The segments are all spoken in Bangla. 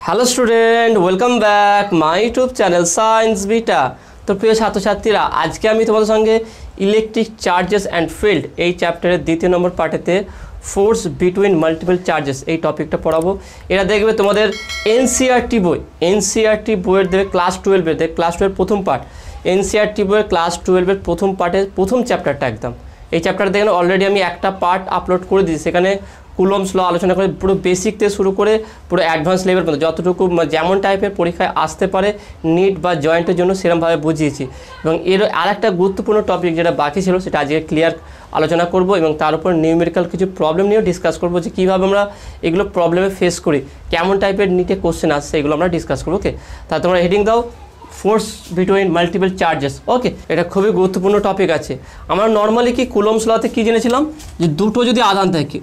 Hello student, welcome back my YouTube channel science beta. তো প্রিয় ছাত্রছাত্রীরা, আজকে আমি তোমাদের সঙ্গে ইলেকট্রিক চার্জেস অ্যান্ড ফিল্ড এই চ্যাপ্টারের দ্বিতীয় নম্বর পার্টেতে ফোর্স বিটুইন মাল্টিপল চার্জেস এই টপিকটা পড়াবো। এরা দেখবে তোমাদের এনসিইআরটি বইয়ের দেবে ক্লাস 12-এর, দেবে ক্লাস 12 প্রথম পার্ট। এনসিইআরটি বইয়ের ক্লাস 12-এর প্রথম পার্টের প্রথম চ্যাপ্টারটা একদম। এই চ্যাপ্টার দেখেন অলরেডি আমি একটা পার্ট আপলোড করে দিয়েছি। সেখানে কুলম্বস ল আলোচনা করে পুরো বেসিক থেকে শুরু করে পুরো অ্যাডভান্স লেভেল পর্যন্ত যতটুকু যেমন টাইপের পরীক্ষায় আসতে পারে নিট বা জয়েন্টের জন্য সেরকমভাবে বুঝিয়েছি। এবং এর আরেকটা গুরুত্বপূর্ণ টপিক যেটা বাকি ছিল সেটা আজকে ক্লিয়ার আলোচনা করব এবং তার উপর নিউমেরিক্যাল কিছু প্রবলেম নিয়েও ডিসকাস করবো যে কীভাবে আমরা এগুলো প্রবলেমে ফেস করি, কেমন টাইপের নিটে কোশ্চেন আসছে এগুলো আমরা ডিসকাস করবো। ওকে, তা তোমরা হেডিং দাও ফোর্স বিটুইন মাল্টিপল চার্জেস। ওকে, এটা খুবই গুরুত্বপূর্ণ টপিক আছে। আমরা নর্মালি কি কুলম্বস লতে কী জেনেছিলাম যে দুটো যদি আধান থাকে,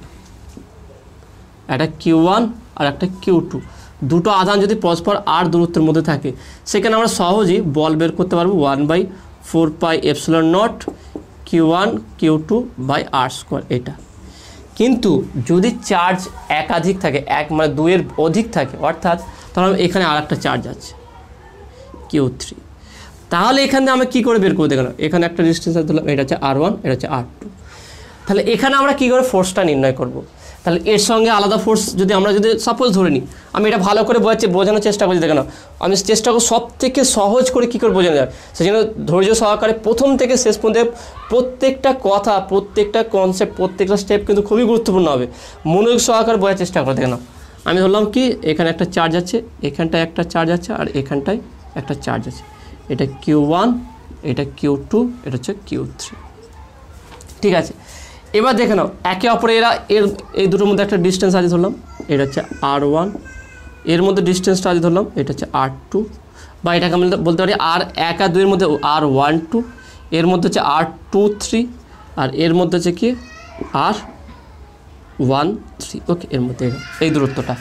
একটা Q1 আর একটা Q2, দুটো আধান যদি পরস্পর আর দূরত্বের মধ্যে থাকে সেখানে আমরা সহজেই বল বের করতে পারবো 1/4πε0 Q1 Q2/r²। এটা কিন্তু যদি চার্জ একাধিক থাকে, মানে দুইয়ের অধিক থাকে, অর্থাৎ ধরুন এখানে আর একটা চার্জ আছে Q3, তাহলে এখানে আমরা কী করে বের করে দেখলাম, এখানে একটা ডিস্টেন্স ধরলাম, এটা হচ্ছে R1, এটা হচ্ছে R2। তাহলে এখানে আমরা কী করে ফোর্সটা নির্ণয় করব? তাহলে এর সঙ্গে আলাদা ফোর্স যদি সাপোজ ধরে নিই, আমি এটা ভালো করে বোঝানোর চেষ্টা করছি। দেখেন আমি চেষ্টা করব সব থেকে সহজ করে কী করে বোঝানো যায়, সেই জন্য ধৈর্য সহকারে প্রথম থেকে শেষ পর্যন্ত প্রত্যেকটা কথা, প্রত্যেকটা কনসেপ্ট, প্রত্যেকটা স্টেপ কিন্তু খুবই গুরুত্বপূর্ণ হবে। মনোযোগ সহকারে বোঝার চেষ্টা করে। দেখেন আমি ধরলাম কি এখানে একটা চার্জ আছে, এখানটায় একটা চার্জ আছে, আর এখানটায় একটা চার্জ আছে। এটা Q1, এটা Q2, এটা হচ্ছে Q3। ঠিক আছে, এবার দেখে নাও একে অপরে এই দুটোর মধ্যে একটা ডিস্টেন্স আছে ধরলাম, এটা হচ্ছে R1, এর মধ্যে ডিস্টেন্সটা আছে ধরলাম এটা হচ্ছে R2, বা এটাকে আমি বলতে পারি R1 আর 2-এর মধ্যে R12, এর মধ্যে হচ্ছে R23, আর এর মধ্যে হচ্ছে কি R13। ওকে, এর মধ্যে এই দূরত্বটা।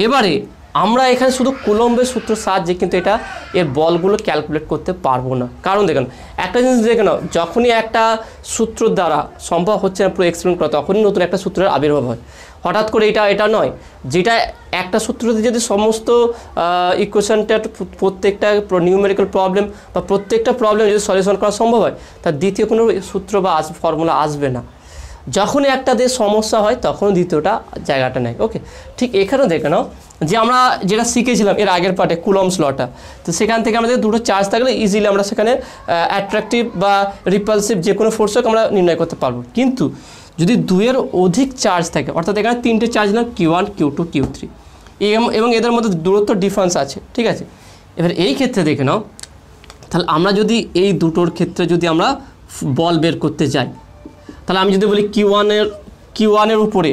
এবারে আমরা এখানে শুধু কুলম্বের সূত্র সাহায্যে কিন্তু এর বলগুলো ক্যালকুলেট করতে পারবো না। কারণ দেখেন একটা জিনিস দেখে নাও, যখনই একটা সূত্র দ্বারা সম্ভব হচ্ছে না পুরো এক্সপ্লেন করা, তখনই নতুন একটা সূত্রের আবির্ভাব হয়। হঠাৎ করে এটা নয়, যেটা একটা সূত্রতে যদি সমস্ত ইকুয়েশনটা প্রত্যেকটা নিউমেরিক্যাল প্রবলেম বা প্রত্যেকটা প্রবলেম যদি সলিউশন করা সম্ভব হয়, তার দ্বিতীয় কোনো সূত্র বা ফর্মুলা আসবে না। যখনই একটা দিয়ে সমস্যা হয় তখন দ্বিতীয়টা জায়গাটা নেয়। ওকে, ঠিক এখানেও দেখে নাও যে আমরা যেটা শিখেছিলাম এর আগের পার্টে কুলম্বস লটা, তো সেখান থেকে আমাদের দুটো চার্জ থাকলে ইজিলি আমরা সেখানে অ্যাট্রাকটিভ বা রিপালসিভ যে কোনো ফোর্সকে আমরা নির্ণয় করতে পারবো। কিন্তু যদি দুইয়ের অধিক চার্জ থাকে, অর্থাৎ এখানে তিনটে চার্জ নিলাম Q1 Q2 Q3, এবং এদের মধ্যে দূরত্ব ডিফারেন্স আছে। ঠিক আছে, এবার এই ক্ষেত্রে দেখে নাও, তাহলে আমরা যদি এই দুটোর ক্ষেত্রে যদি আমরা বল বের করতে যাই, তাহলে আমি যদি বলি Q1-এর উপরে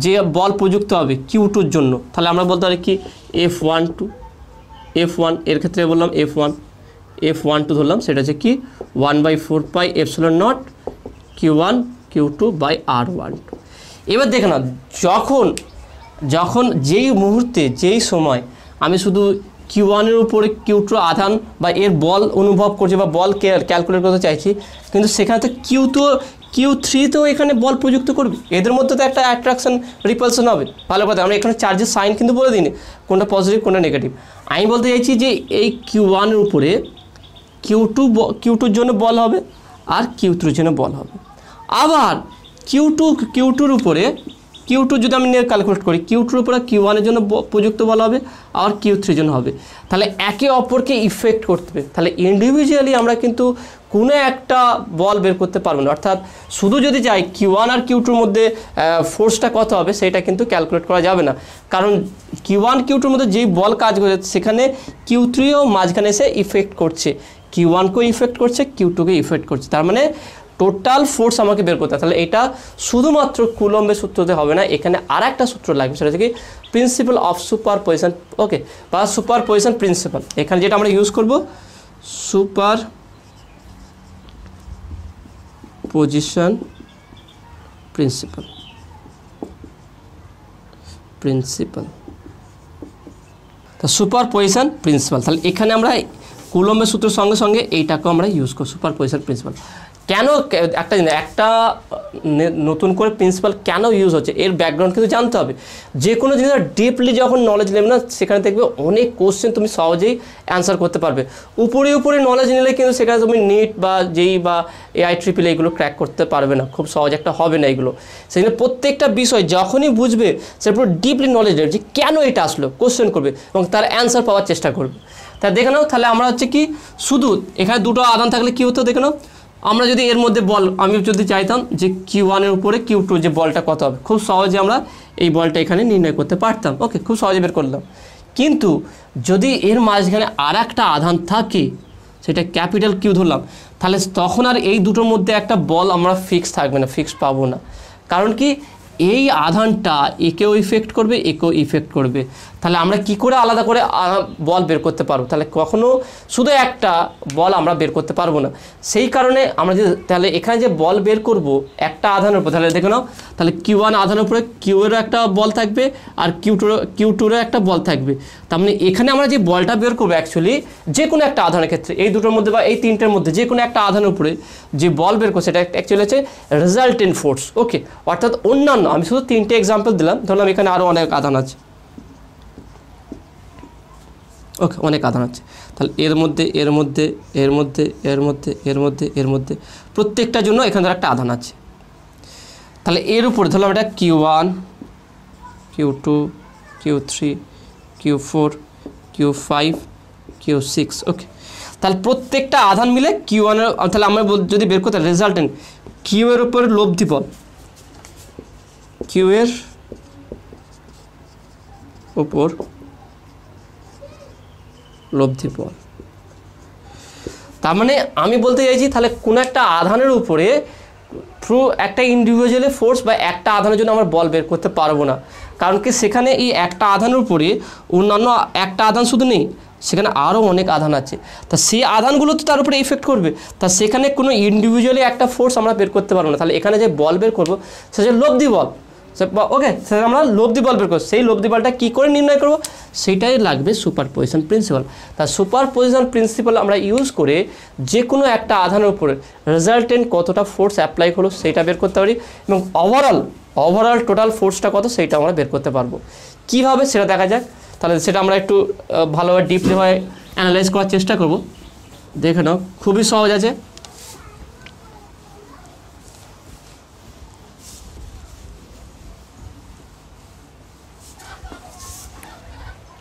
যে বল প্রযুক্ত হবে Q2-র জন্য, তাহলে আমরা বলতে পারি কি F1 এর ক্ষেত্রে বললাম F12 ধরলাম, সেটা হচ্ছে কি 1/4πε0 Q1 Q2/r12। এবার দেখে না, যখন যেই মুহূর্তে যেই সময় আমি শুধু Q1-এর উপরে Q2 আধান বা এর বল অনুভব করছি বা বল ক্যালকুলেট করতে চাইছি, কিন্তু সেখানে তো Q3-তেও এখানে বল প্রযুক্ত করবে, এদের মধ্যে তো একটা অ্যাট্রাকশন রিপালশন হবে। ভালো কথা, আমরা এখানে চার্জের সাইন কিন্তু বলে দিই কোনটা পজিটিভ কোনটা নেগেটিভ। আমি বলতে চাইছি যে এই Q1-এর উপরে Q2-র জন্য বল হবে আর Q3-র জন্য বল হবে। আবার Q2-র উপরে Q2 যদি আমি ক্যালকুলেট করি, Q2-র উপরে Q1-এর জন্য প্রযুক্ত বল হবে আর Q3-র জন্য হবে। তাহলে একে অপরকে ইফেক্ট করতে, তাহলে ইন্ডিভিজুয়ালি আমরা কিন্তু কোনো একটা বল বের করতে পারবো না। অর্থাৎ শুধু যদি যাই Q1 আর Q2-র মধ্যে ফোর্সটা কত হবে সেটা কিন্তু ক্যালকুলেট করা যাবে না, কারণ Q1 Q2-র মধ্যে যেই বল কাজ করে সেখানে Q3-ও মাঝখানে এসে ইফেক্ট করছে, Q1-কেও ইফেক্ট করছে, Q2-কে ইফেক্ট করছে। তার মানে টোটাল ফোর্স আমাকে বের করতে, তাহলে এটা শুধুমাত্র কুলম্বের সূত্রতে হবে না, এখানে আর একটা সূত্র লাগবে, সেটা হচ্ছে কি প্রিন্সিপাল অফ সুপারপজিশন। ওকে, বা সুপারপজিশন প্রিন্সিপাল। এখানে যেটা আমরা ইউজ করব সুপারপজিশন প্রিন্সিপাল। তো সুপারপজিশন প্রিন্সিপাল, তাহলে এখানে আমরা কুলম্বের সূত্রের সঙ্গে সঙ্গে এইটাকেও আমরা ইউজ করব, সুপারপজিশন প্রিন্সিপাল। কেন একটা নতুন করে প্রিন্সিপাল কেন ইউজ হচ্ছে এর ব্যাকগ্রাউন্ড কিন্তু জানতে হবে। যে কোনো জিনিস ডিপলি যখন নলেজ নেবে না সেখানে দেখবে অনেক কোশ্চেন তুমি সহজেই অ্যান্সার করতে পারবে। উপরে নলেজ নিলে কিন্তু সেখানে তুমি নিট বা জেই বা AI-EEE এগুলো ক্র্যাক করতে পারবে না, খুব সহজ একটা হবে না এগুলো। সেখানে প্রত্যেকটা বিষয় যখনই বুঝবে সেরপর ডিপলি নলেজ নেবে যে কেন এটা আসলো, কোশ্চেন করবে এবং তার অ্যান্সার পাওয়ার চেষ্টা করবে। তাই দেখে নাও, তাহলে আমরা হচ্ছে কি শুধু এখানে দুটো আধান থাকলে কী হতো দেখে নাও, আমরা যদি এর মধ্যে বল আমি যদি চাইতাম যে Q1 এর উপরে Q2 যে বলটা কত হবে, খুব সহজে আমরা এই বলটা এখানে নির্ণয় করতে পারতাম। ওকে, খুব সহজে বের করলাম। কিন্তু যদি এর মাঝখানে আর একটা আধান থাকে, সেটা ক্যাপিটাল Q ধরলাম, তাহলে তখন আর এই দুটোর মধ্যে একটা বল আমরা ফিক্স থাকবে না, ফিক্স পাবো না। কারণ কি, এই আধানটা একেও ইফেক্ট করবে, একেও ইফেক্ট করবে। তাহলে আমরা কি করে আলাদা করে বল বের করতে পারবো? তাহলে কখনো শুধু একটা বল আমরা বের করতে পারবো না। সেই কারণে আমরা যদি তাহলে এখানে যে বল বের করব একটা আধানের উপর, তাহলে দেখে নাও, তাহলে Q1 আধানের উপরে Q-এরও একটা বল থাকবে আর Q2-রও একটা বল থাকবে। তার মানে এখানে আমরা যে বলটা বের করবো অ্যাকচুয়ালি যে কোনো একটা আধানের ক্ষেত্রে, এই দুটোর মধ্যে বা এই তিনটের মধ্যে যে কোনো একটা আধানের উপরে যে বল বের করছে সেটা অ্যাকচুয়ালি হচ্ছে রেজাল্টেন্ট ফোর্স। ওকে, অর্থাৎ অন্যান্য, আমি শুধু তিনটে এক্সাম্পল দিলাম, ধরলাম এখানে আরও অনেক আধান আছে। ওকে, অনেক আধান আছে, তাহলে এর মধ্যে এর মধ্যে এর মধ্যে এর মধ্যে এর মধ্যে এর মধ্যে প্রত্যেকটার জন্য এখানে একটা আধান আছে। তাহলে এর উপরে ধরলাম এটা Q1 Q2 Q3 Q4 Q5 Q6। ওকে, তাহলে প্রত্যেকটা আধান মিলে Q1 এর, তাহলে আমরা যদি বের করতে রেজাল্টেন্ট Q এর উপরে লব্ধি বল, Q এর উপর লব্ধি বল। তার মানে আমি বলতে চাইছি তাহলে কোনো একটা আধানের উপরে থ্রু একটা ইন্ডিভিজুয়ালি ফোর্স বা একটা আধানের জন্য আমরা বল বের করতে পারবো না। কারণ কি, সেখানে এই একটা আধানের উপরে অন্যান্য একটা আধান শুধু নেই, সেখানে আরও অনেক আধান আছে। তা সেই আধানগুলো তো তার উপরে ইফেক্ট করবে, তা সেখানে কোনো ইন্ডিভিজুয়ালি একটা ফোর্স আমরা বের করতে পারবো না। তাহলে এখানে যে বল বের করবো সেটা লব্ধি বল। ওকে, সেটা আমরা লব্ধি বল বের করবো। সেই লব্ধি বলটা কী করে নির্ণয় করবো, সেটাই লাগবে সুপারপজিশন প্রিন্সিপাল। তা সুপারপজিশন প্রিন্সিপাল আমরা ইউজ করে যে কোনো একটা আধানের উপরে রেজাল্টেন্ট কতটা ফোর্স অ্যাপ্লাই হলো সেটা বের করতে পারি, এবং ওভারঅল টোটাল ফোর্সটা কত সেটা আমরা বের করতে পারবো। কীভাবে সেটা দেখা যাক। তাহলে সেটা আমরা একটু ভালোভাবে ডিপলিভাবে অ্যানালাইজ করার চেষ্টা করব। দেখে নাও, খুবই সহজ আছে।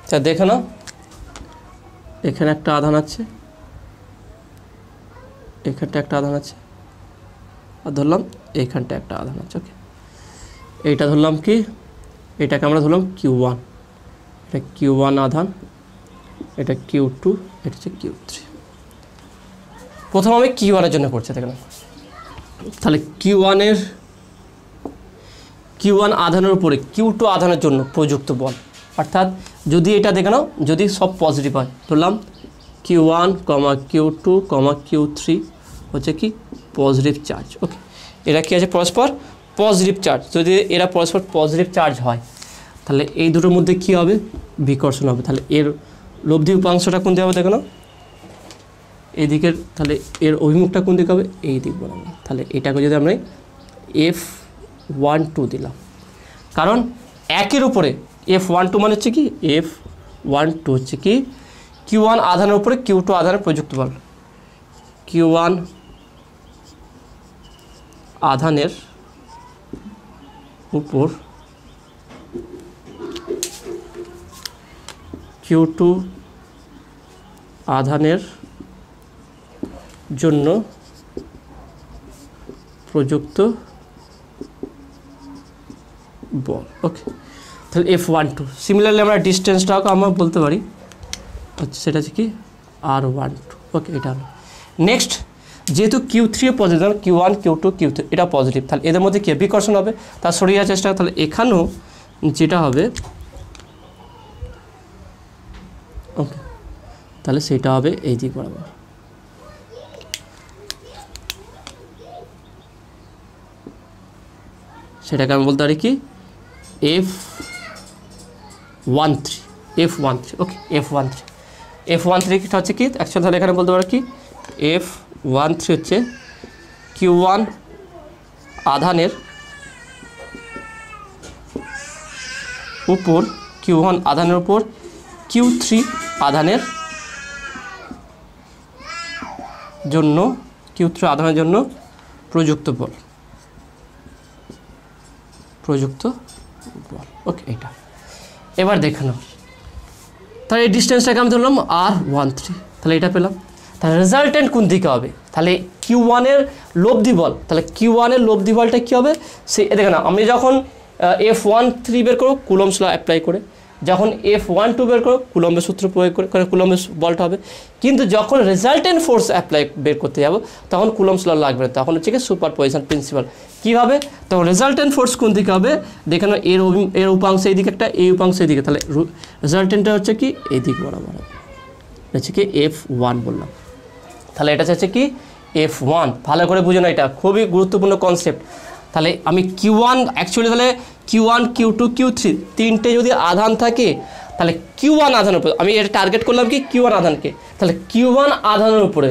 তা দেখে নাও, এখানে একটা আধান আছে, এখানটা একটা আধান আছে, আর ধরলাম এইখানটা একটা আধান আছে। ওকে, এইটা ধরলাম কি, এটাকে আমরা ধরলাম Q1, এটা Q1 আধান, এটা Q2, এটা হচ্ছে Q3। প্রথম আমি Q1 এর জন্য করছি, দেখলাম। তাহলে Q1 আধানের উপরে Q2 আধানের জন্য প্রযুক্ত বল, অর্থাৎ যদি এটা দেখে নাও, যদি সব পজিটিভ হয়, ধরলাম Q1, Q2, Q3 হচ্ছে কি পজিটিভ চার্জ। ওকে, এরা কি আছে পরস্পর পজিটিভ চার্জ। যদি এরা পরস্পর পজিটিভ চার্জ হয় তাহলে এই দুটোর মধ্যে কি হবে, বিকর্ষণ হবে। তাহলে এর লব্ধি উপাংশটা কোন দিকে হবে দেখো না, এই দিকের, তাহলে এর অভিমুখটা কোন দিকে হবে, এই দিক বরাবর। তাহলে এটাকে যদি আমরা F12 দিলাম, কারণ একের উপরে F12 মানে হচ্ছে কি, F12 হচ্ছে কি Q1 আধানের উপরে Q2 আধানের প্রযুক্ত বল। Q1 আধানের উপর Q2 আধানের জন্য প্রযুক্ত বল। ওকে, তাহলে F12। সিমিলারলি আমরা ডিস্টেন্সটাকে আমরা বলতে পারি সেটা হচ্ছে কি R12। ওকে, এটা হলো নেক্সট। যেহেতু Q3 positive, Q1 Q2 Q3 এটা পজিটিভ, তাহলে এদের মধ্যে কি বিকর্ষণ হবে, তার সরিয়ে যাওয়ার চেষ্টা। তাহলে এখানেও যেটা হবে, ওকে, তাহলে সেটা হবে এই দিক বরাবর। সেটাকে আমি বলতে পারি কি F13। ওকে, F13 হচ্ছে কি অ্যাকচুয়ালি, তাহলে এখানে বলতে পারি কি F13 হচ্ছে Q1 আধানের উপর Q1 আধানের উপর Q3 আধানের জন্য প্রযুক্ত বল ওকে। এটা এবার দেখে নাও, তাহলে এই ডিস্টেন্সটাকে আমি ধরলাম R13, তাহলে এটা পেলাম। তাহলে রেজাল্টেন্ট কোন দিকে হবে? তাহলে Q1 এর লব্ধি বল, তাহলে Q1 এর লব্ধি বলটা কী হবে? সে দেখে না, আমি যখন F13 বের করব কুলম্বস ল অ্যাপ্লাই করে, যখন F12 বের করো কুলম্বের সূত্র প্রয়োগ করে কুলম্বের বলটা হবে। কিন্তু যখন রেজাল্টেন্ট ফোর্স অ্যাপ্লাই বের করতে যাব তখন কুলম্বস ল লাগবে না, তখন হচ্ছে কি সুপারপজিশন প্রিন্সিপাল। কীভাবে? তখন রেজাল্টেন্ট ফোর্স কোন দিকে হবে? দেখে নাও, এর উপাংশ এই দিকে একটা, এই উপাংশ এই দিকে, তাহলে রেজাল্টেন্টটা হচ্ছে কি এই দিক বরাবর হচ্ছে কি F1 বললাম। তাহলে এটা হচ্ছে কি F1। ভালো করে বুঝে না, এটা খুবই গুরুত্বপূর্ণ কনসেপ্ট। তাহলে আমি Q1 অ্যাকচুয়ালি তাহলে Q1 Q2 Q3 তিনটে যদি আধান থাকে তাহলে Q1 আধানের উপরে আমি এটা টার্গেট করলাম কি Q1 আধানকে, তাহলে Q1 আধানের উপরে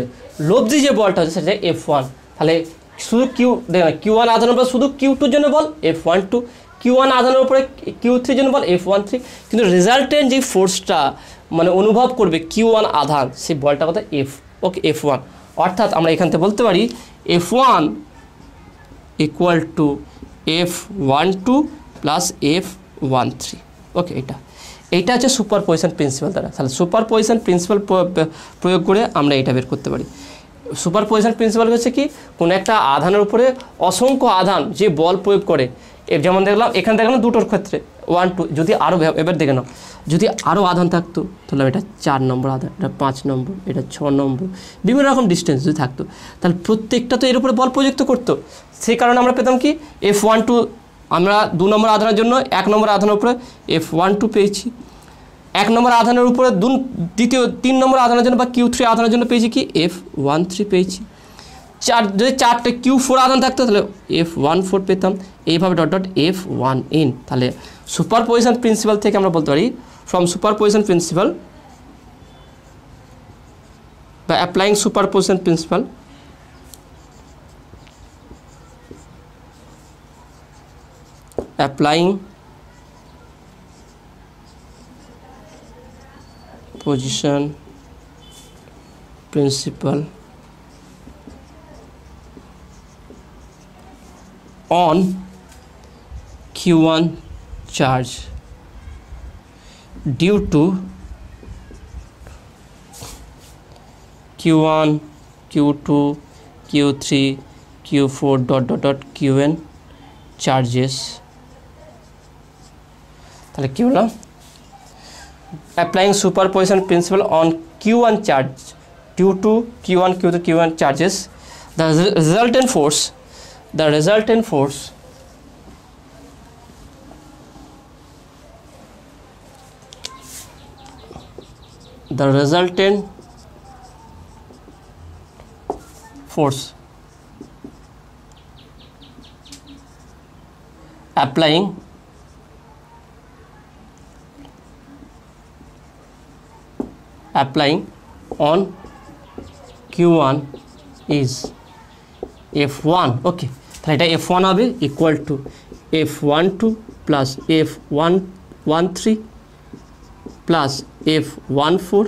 লব্ধি যে বলটা হচ্ছে সেটা F1। তাহলে শুধু Q1 আধানের উপরে শুধু Q2 জন্য বল F12, Q1 আধানের উপরে Q3 জন্য বল F13, কিন্তু রেজাল্টেন্ট যে ফোর্সটা মানে অনুভব করবে Q1 আধান সেই বলটা কথা ওকে F1। অর্থাৎ আমরা এখান থেকে বলতে পারি F1 equal to F12 plus F13। ওকে, এইটা হচ্ছে সুপারপজিশন প্রিন্সিপাল দ্বারা। তাহলে সুপারপজিশন প্রিন্সিপাল প্রয়োগ করে আমরা এটা বের করতে পারি। সুপারপজিশন প্রিন্সিপাল হচ্ছে কি কোনো একটা আধানের উপরে অসংখ্য আধান যে বল প্রয়োগ করে, যেমন দেখলাম এখানে দেখলাম দুটোর ক্ষেত্রে 1 2, যদি আরও এবার দেখে নাও যদি আরও আধান থাকতো তাহলে এটা 4 নম্বর আধান, এটা 5 নম্বর, এটা 6 নম্বর, বিভিন্ন রকম ডিস্টেন্স যদি থাকতো তাহলে প্রত্যেকটা তো এর উপরে বল প্রযুক্ত করতো। সেই কারণে আমরা পেতাম কি F12 আমরা 2 নম্বর আধানের জন্য 1 নম্বর আধানের উপরে F12 পেয়েছি, 1 নম্বর আধানের উপরে দ্বিতীয় 3 নম্বর আধানের জন্য বা Q3 আধানের জন্য পেয়েছি কি F13 পেয়েছি। যদি 4টে Q4 আধান থাকতো তাহলে F14 পেতাম, এইভাবে ডট ডট F1n। তাহলে সুপারপজিশন প্রিন্সিপাল থেকে আমরা বলতে পারি ফ্রম সুপারপজিশন প্রিন্সিপাল বা applying superposition principal applying position principle on Q1 charge due to Q1 Q2 Q3 Q4 dot Qn charges। তাহলে কি হলো? Applying superposition principle on Q1 charge due to Q1 Q2 Q1 charges, the resultant force applying on Q1 is F1। Okay, তাহলে এটা F1 হবে equal to F12 plus F13 plus F14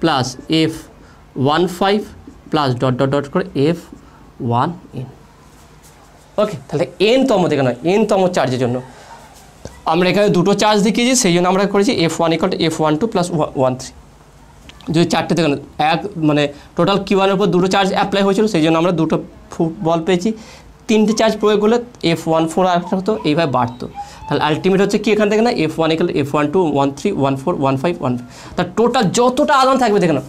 plus F15 plus dot dot dot করে F1n। ওকে, তাহলে n-তম দেখে না n-তম চার্জের জন্য আমরা এখানে দুটো চার্জ দেখিয়েছি, সেই জন্য আমরা করেছি F1 equal to F12 plus 13। যদি 4টে দেখেন এক মানে টোটাল Q1 এর উপর দুটো চার্জ অ্যাপ্লাই হয়েছিল, সেই জন্য আমরা দুটো বল পেয়েছি। 3টে চার্জ প্রয়োগ করলে F14 আর একটা হতো, এইভাবে বাড়তো। তাহলে আলটিমেট হচ্ছে কি এখান থেকে না F1 ইকুয়াল F12 13 14 15 15। তার টোটাল যতটা আধান থাকবে দেখে না,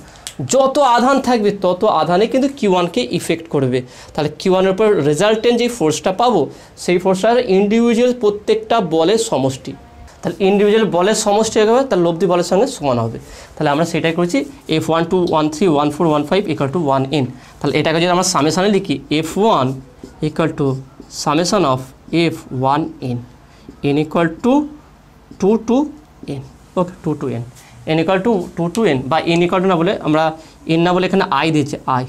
যত আধান থাকবে তত আধানে কিন্তু Q1কে ইফেক্ট করবে। তাহলে Q1 এর উপর রেজাল্টেন্ট যে ফোর্সটা পাবো সেই ফোর্সটার ইন্ডিভিজুয়াল প্রত্যেকটা বলের সমষ্টি, তাহলে ইন্ডিভিজুয়াল বলের সমষ্টি হবে তার লব্ধি বলের সঙ্গে সমান হবে। তাহলে আমরা সেটাই করেছি F12 13 14 15 ইকুয়াল টু 1n। তাহলে এটাকে যদি আমরা সামেশানে লিখি F1 equal two summation of F1n n equal to 2 to n। Okay, 2 to n, n equal to 2 to n বা n ইকুয়াল টু না বলে আমরা n না বলে এখানে i দিয়েছে i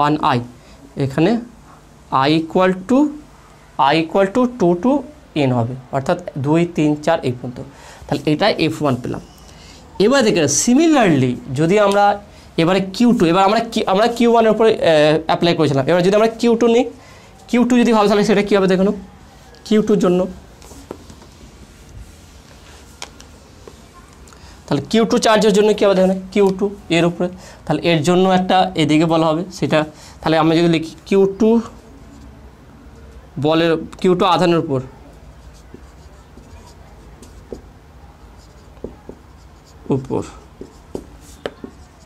1i, এখানে i equal to 2 to n হবে, অর্থাৎ 2 3 4 এই পর্যন্ত। তাহলে এটা F1 পেলাম। এবার দেখে সিমিলারলি যদি আমরা এবারে Q2, এবার আমরা Q1 এর উপরে অ্যাপ্লাই করেছিলাম, এবার যদি আমরা Q2 নিই, Q2 যদি ভালো তাহলে সেটা কী হবে দেখুন, Q2 জন্য তাহলে Q2 চার্জের জন্য কী হবে দেখুন, Q2 এর উপরে, তাহলে এর জন্য একটা এদিকে বলা হবে সেটা। তাহলে আমরা যদি লিখি Q2 বলের Q2 আধানের উপর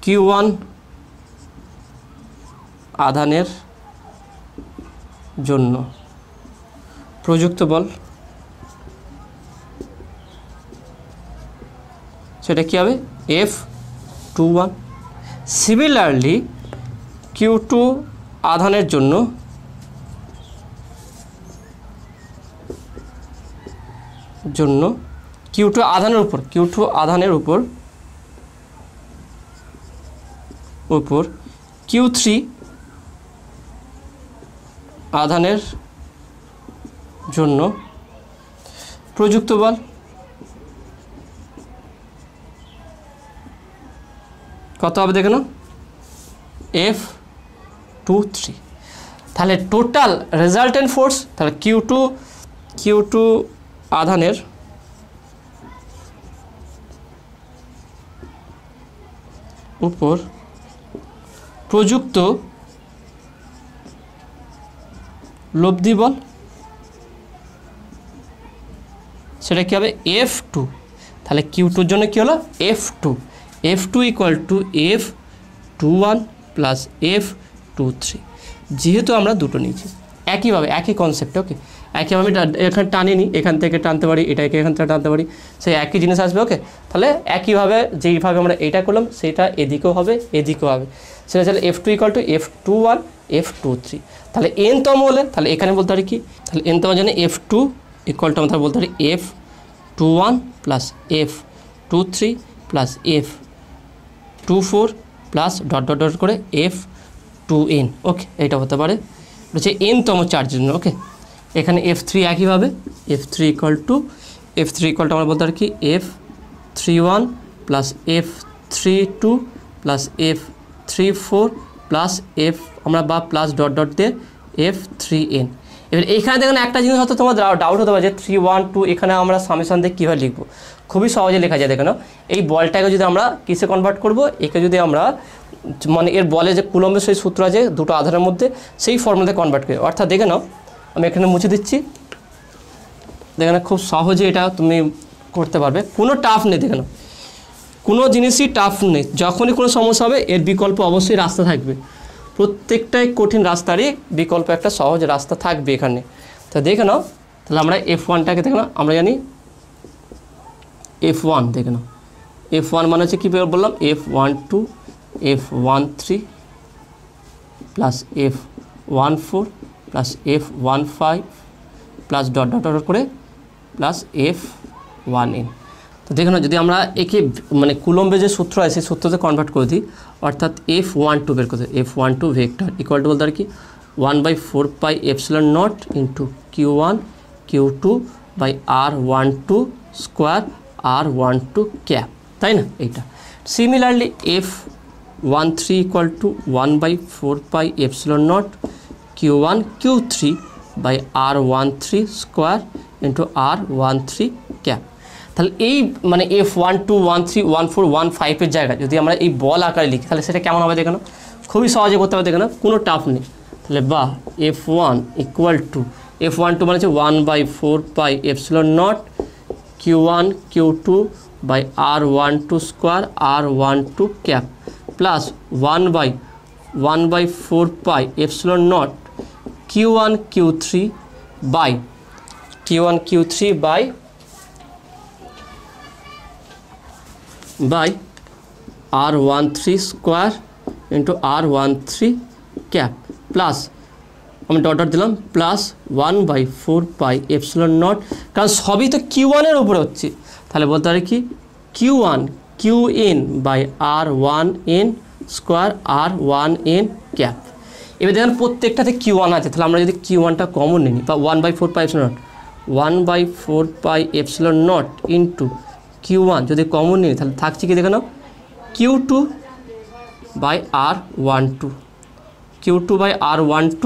Q1 আধানের জন্য প্রযুক্ত বল, সেটা কী হবে F21। সিমিলারলি Q2 আধানের জন্য Q2 আধানের উপর Q3 আধানের জন্য প্রযুক্ত বল, কত হবে দেখে নাও, F23। তাহলে টোটাল রেজাল্টেন্ট ফোর্স, তাহলে Q2 আধানের উপর প্রযুক্ত লব্ধি বল, সেটা কী হবে F2। তাহলে Q2 জন্য কী হলো F2 equal two F21 plus F23। যেহেতু আমরা দুটো নিয়েছি একইভাবে একই কনসেপ্ট, ওকে, একইভাবে এখানে টানিনি, এখান থেকে টানতে পারি, এটাকে এখান থেকে টানতে পারি, সেই একই জিনিস আসবে, ওকে। তাহলে একইভাবে যেইভাবে আমরা এটা করলাম সেটা এদিকেও হবে এদিকেও হবে, সেটা হচ্ছে F2 equal two F21 F23। তাহলে n-তম হলে তাহলে এখানে বলতে পারি কি, তাহলে n-তম জন্য F2 ইকুয়াল টু আমরা বলতে পারি F21 plus F23 plus F24 plus dot dot dot করে F2n, ওকে, এটা হতে পারে হচ্ছে n-তম চার্জের জন্য, ওকে। এখানে F3 একইভাবে F3 ইকুয়াল টু আমরা বলতে পারি কি F31 plus F32 plus F34 plus আমরা বা প্লাস ডট ডট দিয়ে F3n। এবার এইখানে দেখুন একটা জিনিস হয়তো তোমার ডাউট হতে পারে যে 3 1 2 এখানে আমরা সামেশন দিয়ে কীভাবে লিখবো, খুবই সহজে লেখা যায়। দেখো এই বলটাকে যদি আমরা কিসে কনভার্ট করব, একে যদি আমরা মানে এর বলে যে কুলম্বের সেই সূত্র আছে দুটো আধারের মধ্যে, সেই ফর্মুলাতে কনভার্ট করি। অর্থাৎ দেখে নাও আমি এখানে মুছে দিচ্ছি, দেখে না খুব সহজে এটা তুমি করতে পারবে, কোনো টাফ নেই। দেখে নাও কোনো জিনিসই টাফ নেই, যখনই কোনো সমস্যা হবে এর বিকল্প অবশ্যই রাস্তা থাকবে, প্রত্যেকটাই কঠিন রাস্তারই বিকল্প একটা সহজ রাস্তা থাকবে এখানে। তো দেখে নাও, তাহলে আমরা F1টাকে দেখে নাও, আমরা জানি F1, দেখে নাও F1 মানে হচ্ছে কী বললাম F12 F13 plus F14 plus F15 plus dot dot dot করে প্লাস F1n। তো দেখে নাও যদি আমরা একে মানে কুলম্বে যে সূত্র আছে সেই সূত্রতে কনভার্ট করে দিই, অর্থাৎ F12 বের করতে, F12 ভেক্টর ইকুয়াল টু বলতে আর কি 1/4 epsilon not into Q1 Q2 by R12 square R12 cap, তাই না এইটা। Similarly F13 equal to 1/4 epsilon naught Q1 Q3 by R13 square into R13 cap. তাহলে এই মানে F12 13 14 15 এর জায়গায় যদি আমরা এই বল আকারে লিখি তাহলে সেটা কেমন হবে দেখে নাও, খুবই সহজে করতে হবে, দেখে নাও কোনো টাফ নেই। তাহলে বা F1 ইকুয়াল টু F12 মানে হচ্ছে 1/4 epsilon naught Q1 Q2 by R12 square R12 cap plus 1/4 epsilon naught Q1 Q3 by R13 square into R13 cap plus আমি ডট ডট দিলাম প্লাস 1/4 এপসিলন নট, কারণ সবই তো Q1 এর উপরে হচ্ছে, তাহলে বলতে পারি কি Q1 Qn by R1n square R1n cap. এবার দেখেন প্রত্যেকটাতে Q1 আছে, তাহলে আমরা যদি Q1টা কমন নিই বা 1/4 pi epsilon not, 1/4 pi epsilon not into Q1 যদি কমন নিই তাহলে থাকছে কি দেখে নাও Q2/R12, Q2/R12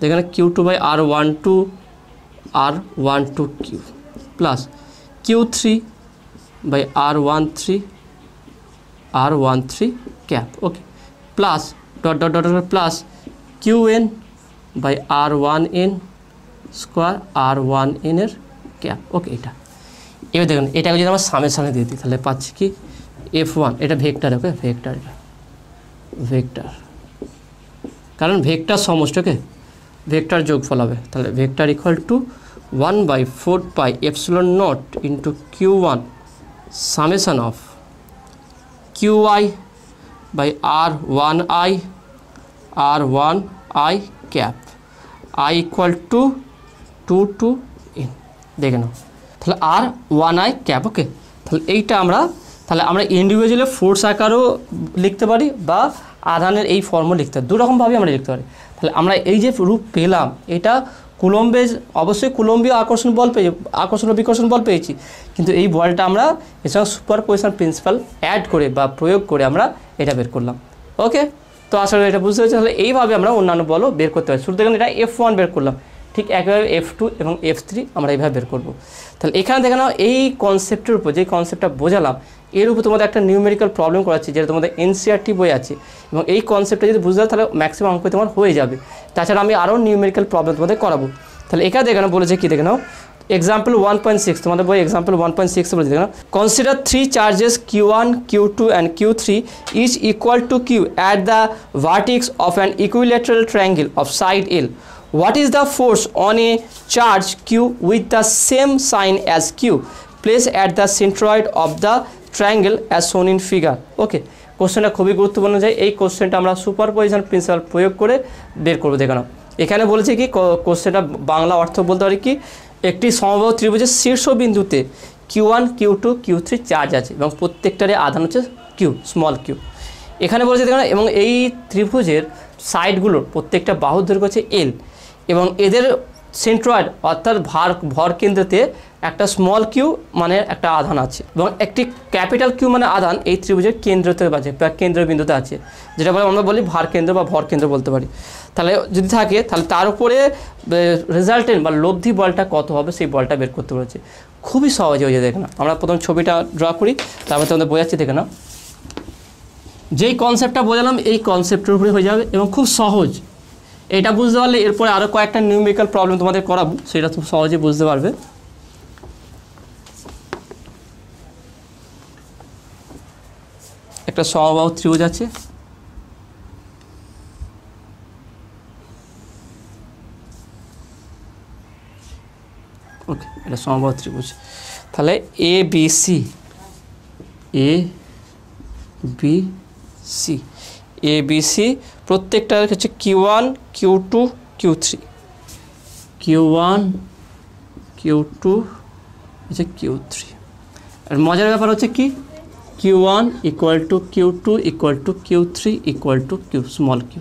দেখেন Q2/R12 R12 Q plus Q3/R13 R13 cap, okay, plus dot dot dot plus Qn/R1n square R1n এর ক্যাপ, ওকে। এটা এবার দেখুন এটাকে যদি আমরা সামেশনে দিয়ে দিই তাহলে পাচ্ছি কি F1, এটা ভেক্টর, ওকে, ভেক্টর, এটা ভেক্টর, কারণ ভেক্টর সমষ্টি, ওকে, ভেক্টর যোগফল হবে, তাহলে vector equal to 1/4 pi epsilon not into Q1 summation of Qi/R1i R1i cap i equal to 2 to n, দেখে নাও তাহলে R1i ক্যাপ, ওকে। তাহলে আমরা ইন্ডিভিজুয়ালি ফোর্স আকারও লিখতে পারি বা আধানের এই ফর্মও লিখতে পারি, দুরকমভাবে আমরা লিখতে পারি। তাহলে আমরা এই যে রূপ পেলাম এটা কুলম্বের, অবশ্যই কুলম্বীয় আকর্ষণ বল আকর্ষণ ও বিকর্ষণ বল পেয়েছি, কিন্তু এই বলটা আমরা এছাড়া সুপারপজিশন প্রিন্সিপাল অ্যাড করে বা প্রয়োগ করে আমরা এটা বের করলাম, ওকে। তো আসলে এটা বুঝতে হচ্ছে, তাহলে এইভাবে আমরা অন্যান্য বলও বের করতে পারি। শুরু থেকে এটা F1 বের করলাম, ঠিক একইভাবে F2 এবং F3 আমরা এইভাবে বের করব। তাহলে এখানে দেখে নাও এই কনসেপ্টের উপর যে কনসেপ্টটা বোঝালাম এর উপর তোমাদের একটা নিউমেরিক্যাল প্রবলেম করাচ্ছি, যেটা তোমাদের NCERT বই আছে, এবং এই কনসেপ্টটা যদি বুঝতে পারো তাহলে ম্যাক্সিমাম অঙ্ক তোমার হয়ে যাবে। তাছাড়া আমি আরও নিউমেরিক্যাল প্রবলেম তোমাদের করাবো। তাহলে এখানে দেখে নাও বলেছে কি দেখে নাও এক্সাম্পল 1.6, তোমাদের বই এক্সাম্পল 1.6 বলেছে দেখে নাও consider 3 charges Q1, Q2 and Q3 is equal to Q at the vertex of an equilateral triangle of side L. What is the force on a charge Q with the same sign as Q placed at the centroid of the triangle as shown in figure? Okay, কোশ্চেনটা খুবই গুরুত্বপূর্ণ, যায় এই কোশ্চেনটা আমরা সুপারপজিশন প্রিন্সিপাল প্রয়োগ করে বের করবো। দেখানো এখানে বলেছে কি কোশ্চেনটা বাংলা অর্থ বলতে পারি কি, একটি সমবাহু ত্রিভুজের শীর্ষবিন্দুতে Q1, Q2, Q3 চার্জ আছে এবং প্রত্যেকটারে আধান হচ্ছে Q, স্মল q। এখানে বলেছে দেখুন, এবং এই ত্রিভুজের সাইডগুলোর প্রত্যেকটা বাহুর দৈর্ঘ্য হচ্ছে L এবং এদের সেন্ট্রয়েড অর্থাৎ ভর কেন্দ্রতে একটা স্মল q মানে একটা আধান আছে এবং একটি ক্যাপিটাল Q মানে আধান এই ত্রিভুজের কেন্দ্রতে আছে বা কেন্দ্রবিন্দুতে আছে, যেটা বলে আমরা বলি ভার কেন্দ্র বা ভর কেন্দ্র বলতে পারি। তাহলে যদি থাকে তাহলে তার উপরে রেজাল্টেন্ট বা লব্ধি বলটা কত হবে সেই বলটা বের করতে বলেছে। খুবই সহজে হয়ে যায়, দেখে না। আমরা প্রথম ছবিটা ড্র করি, তারপর তোমাদের বোঝাচ্ছি, দেখে না। যেই কনসেপ্টটা বোঝালাম এই কনসেপ্টের উপরে হয়ে যাবে এবং খুব সহজ। এটা বুঝতে পারলে এরপরে আরও কয়েকটা নিউমেরিক্যাল প্রবলেম তোমাদের করাবো, সেটা খুব সহজে বুঝতে পারবে। একটা সমবাহু ত্রিভুজ আছে, ওকে, এটা সমবাহু ত্রিভুজ। তাহলে ABC প্রত্যেকটা হচ্ছে Q1, Q2, Q3, Q1, Q2 হচ্ছে Q3। আর মজার ব্যাপার হচ্ছে কি Q1 equal to Q2 equal to Q3 equal to Q, small q,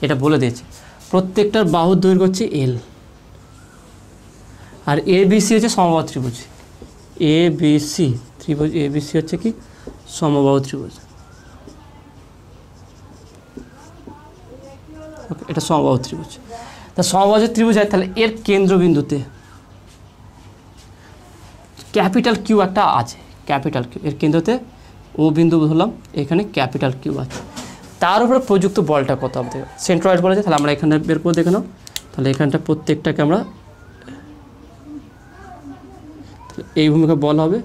এটা বলে দিয়েছে। প্রত্যেকটার বাহুর দৈর্ঘ্য হচ্ছে L। আর ABC হচ্ছে সমবাহু ত্রিভুজ, ABC হচ্ছে কি সমবাহু ত্রিভুজ, ওকে, এটা সমবাহু ত্রিভুজ। তা সমবাহু ত্রিভুজ হয়, তাহলে এর কেন্দ্রবিন্দুতে ক্যাপিটাল Q একটা আছে, ক্যাপিটাল Q, এর কেন্দ্রতে ও বিন্দু ধরলাম, এখানে ক্যাপিটাল Q আছে, তার উপরে প্রযুক্ত বলটা কত হবে সেন্ট্রয়েড বলেছে। তাহলে আমরা এখানে বের করে দেখে নাও। তাহলে এখানটা প্রত্যেকটাকে আমরা এই ভূমিকা বল হবে,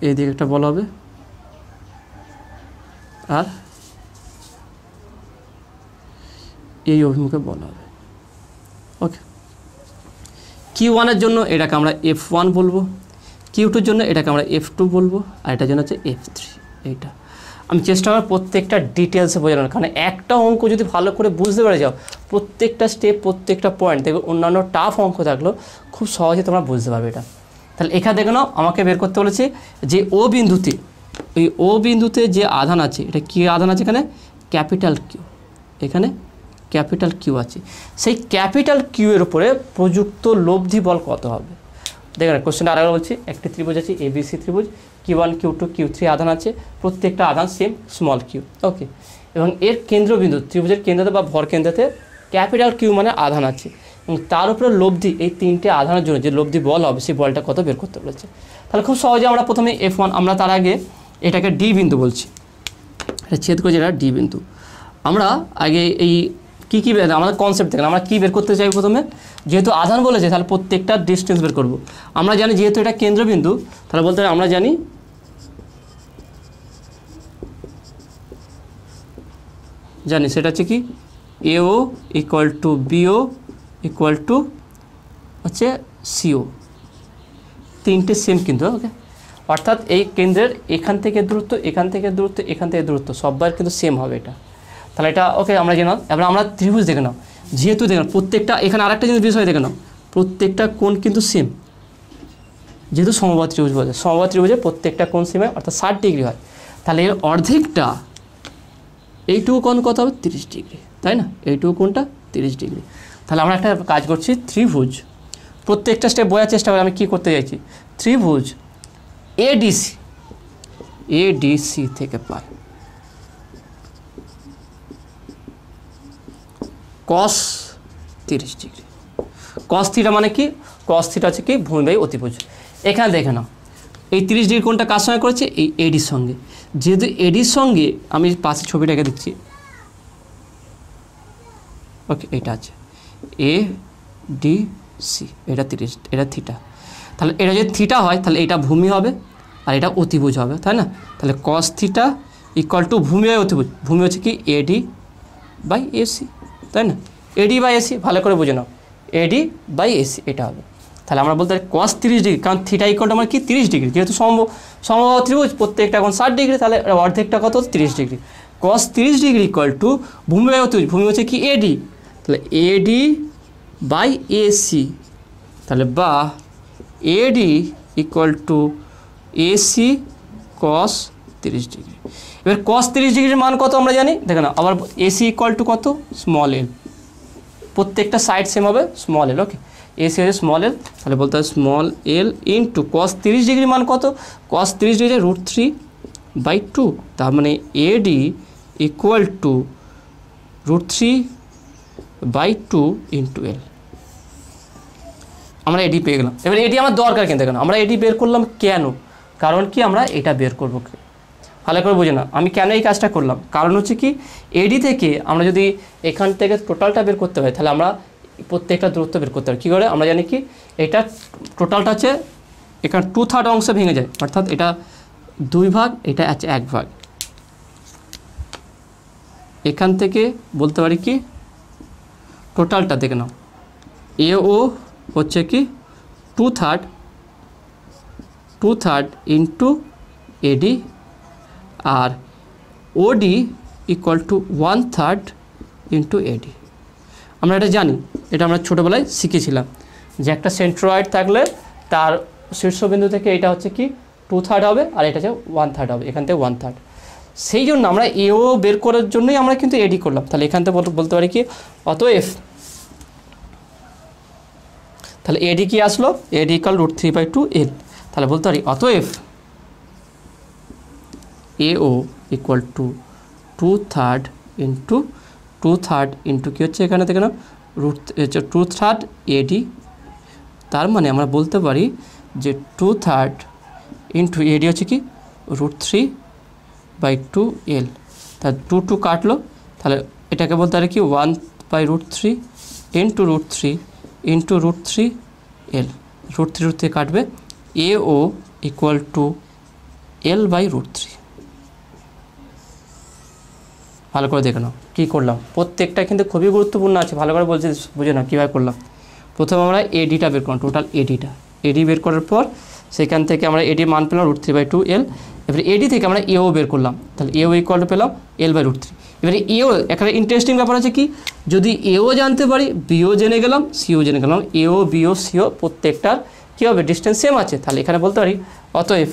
এই দিকে একটা বল হবে, আর এই অভিমুখে বল হবে, ওকে। Q1 এর জন্য এটাকে আমরা F1 বলবো, Q2 এর জন্য এটাকে আমরা F2 বলবো, আর এটার জন্য হচ্ছে F3। এইটা আমি চেষ্টা করি প্রত্যেকটা ডিটেলসে বোঝানোর, কারণ একটা অঙ্ক যদি ভালো করে বুঝতে পেরে যাও প্রত্যেকটা স্টেপ প্রত্যেকটা পয়েন্ট দেখবে, অন্যান্য টাফ অঙ্ক থাকলেও খুব সহজে তোমরা বুঝতে পারবে এটা। তাহলে এখানে দেখে নাও, আমাকে বের করতে বলেছি যে ও বিন্দুতে ওই ও বিন্দুতে যে আধান আছে, এটা কী আধান আছে এখানে? Capital Q. এখানে ক্যাপিটাল কিউ আছে। সেই ক্যাপিটাল কিউ এর উপরে প্রযুক্ত লব্ধি বল কত হবে? দেখেন কোশ্চেনটা আরেকবার বলছি, একটি ত্রিভুজ আছে এবিসি ত্রিভুজ, Q1 Q2 Q3 আধান আছে, প্রত্যেকটা আধান সেম স্মল কিউ, ওকে। এবং এর কেন্দ্রবিন্দু ত্রিভুজের কেন্দ্রতে বা ভর কেন্দ্রতে ক্যাপিটাল কিউ মানে আধান আছে, এবং তার উপরে লব্ধি এই তিনটে আধানের জন্য যে লব্ধি বল হবে সেই বলটা কত বের করতে বলেছে। তাহলে খুব সহজে আমরা প্রথমে F1, আমরা তার আগে এটাকে ডি বিন্দু বলছি, এটা ছেদ করেছে, এটা ডি বিন্দু। আমরা আগে এই কী কী আমাদের কনসেপ্ট দেখেন, আমরা কী বের করতে চাই প্রথমে, যেহেতু আধান বলেছে তাহলে প্রত্যেকটা ডিস্টেন্স বের করব। আমরা জানি যেহেতু এটা কেন্দ্রবিন্দু, তাহলে বলতে আমরা জানি সেটা হচ্ছে কি AO equal to BO equal to হচ্ছে CO, তিনটে সেম কিন্তু, ওকে। অর্থাৎ এই কেন্দ্রের এখান থেকে দূরত্ব, এখান থেকে দূরত্ব, এখান থেকে দূরত্ব সববার কিন্তু সেম হবে এটা। তাহলে এটা ওকে আমরা জেনে নাও। এবার আমরা ত্রিভুজ দেখে নাও, যেহেতু দেখে নাও প্রত্যেকটা, এখানে আরেকটা জিনিস বিষয় দেখে নাও, প্রত্যেকটা কোণ কিন্তু সেম, যেহেতু সমবাহু ত্রিভুজ বলে, সমবাহু ত্রিভুজে প্রত্যেকটা কোণ সেম হয়, অর্থাৎ 60 ডিগ্রি হয়। তাহলে এর অর্ধেকটা এইটুকু কোণ কত হবে? 30 ডিগ্রি, তাই না? এইটুকু কোণটা 30 ডিগ্রি। তাহলে আমরা একটা কাজ করছি, ত্রিভুজ প্রত্যেকটা স্টেপ বোঝার চেষ্টা করি আমি কী করতে চাইছি। ত্রিভুজ এডিসি থেকে পাই cos 30 ডিগ্রি। cos থিটা মানে কি? cos থিটা হচ্ছে কি ভূমি বাই অতিভুজ। এখানে দেখে নাও এই 30 ডিগ্রি কোণটা কার সঙ্গে করেছে? এই এডির সঙ্গে। যেহেতু এডির সঙ্গে আমি পাশে ছবিটাকে দিচ্ছি, ওকে, এটা আছে ADC, এটা 30, এটা থিটা। তাহলে এটা যদি থিটা হয় তাহলে এটা ভূমি হবে আর এটা অতিভুজ হবে, তাই না? তাহলে cos থিটা ইকুয়াল টু ভূমি বাই অতিভুজ। ভূমি হচ্ছে কি AD বাই AC, তাই না? AD বাই AC, ভালো করে বুঝে নাও, AD বাই AC এটা হবে। তাহলে আমরা বলতে পারি cos 30 ডিগ্রি, কারণ থিটা ইকুয়াল টু আমার কি 30 ডিগ্রি, যেহেতু সমবাহু ত্রিভুজ প্রত্যেকটা এখন 60 ডিগ্রি, তাহলে অর্ধেকটা কত? 30 degree. cos 30 degree equal to ভূমি বাই অতিভুজ, ভূমি হচ্ছে কি AD, তাহলে AD বাই AC, তাহলে বা AD equal to AC cos 30 degree. এবার cos 30 ডিগ্রির মান কত আমরা জানি, দেখে না, আবার AC ইকুয়াল টু কত? স্মল এল, প্রত্যেকটা সাইড সেম হবে স্মল এল, ওকে। AC হচ্ছে স্মল এল, তাহলে বলতে হবে স্মল এল ইন্টু cos 30 ডিগ্রির মান কত? cos 30 ডিগ্রি √3/2, তার মানে AD equal to √3/2 into L. আমরা এডি পেয়ে গেলাম। এবার এডি আমার দরকার কিন্তু, কেন আমরা এডি বের করলাম, কেন? কারণ কি আমরা এটা বের করবো, ভালো করে বুঝে না আমি কেন এই কাজটা করলাম। কারণ হচ্ছে কি এডি থেকে আমরা যদি এখান থেকে টোটালটা বের করতে হয়, তাহলে আমরা প্রত্যেকটা দূরত্ব বের করতে পারি। কী করে? আমরা জানি কি এটা টোটালটা হচ্ছে এখানে 2/3 অংশে ভেঙে যায়, অর্থাৎ এটা 2 ভাগ, এটা আছে 1 ভাগ। এখান থেকে বলতে পারি কি টোটালটা দেখে নাও, AO হচ্ছে কি 2/3 ইন্টু AD, আর OD equal to 1/3 into AD। আমরা এটা জানি, এটা আমরা ছোটোবেলায় শিখেছিলাম যে একটা সেন্ট্রয়েড থাকলে তার শীর্ষবিন্দু থেকে এটা হচ্ছে কি 2/3 হবে, আর এটা হচ্ছে 1/3 হবে, এখান থেকে 1/3। সেই জন্য আমরা AO বের করার জন্যই আমরা কিন্তু AD করলাম। তাহলে এখান থেকে বলতে পারি কি অতএব, তাহলে AD কি আসলো? AD equal √3/2 L। তাহলে বলতে পারি অতএব AO ইকুয়াল টু 2/3 ইন্টু কী হচ্ছে এখানে দেখে নাও 2/3 AD। তার মানে আমরা বলতে পারি যে 2/3 ইন্টু AD হচ্ছে কি √3/2 L। তাহলে 2 কাটলো, তাহলে এটাকে বলতে পারি কি 1/√3 ইন্টু √3 ইন্টু √3 L। √3 কাটবে, AO ইকুয়াল টু L/√3। ভালো করে দেখে নাও কী করলাম, প্রত্যেকটা কিন্তু খুবই গুরুত্বপূর্ণ আছে, ভালো করে বলছি বুঝে নাও কীভাবে করলাম। প্রথমে আমরা ADটা বের করলাম, টোটাল AD বের করার পর সেখান থেকে আমরা AD মান পেলাম √3/2 L। এবারে AD থেকে আমরা AO বের করলাম, তাহলে AO ইকুয়াল টু পেলাম L/√3। এবারে AO এখানে ইন্টারেস্টিং ব্যাপার আছে কি, যদি AO জানতে পারি, BO জেনে গেলাম, CO জেনে গেলাম, AO BO CO প্রত্যেকটার কী হবে ডিস্টেন্স সেম আছে, তাহলে এখানে বলতে পারি অতএব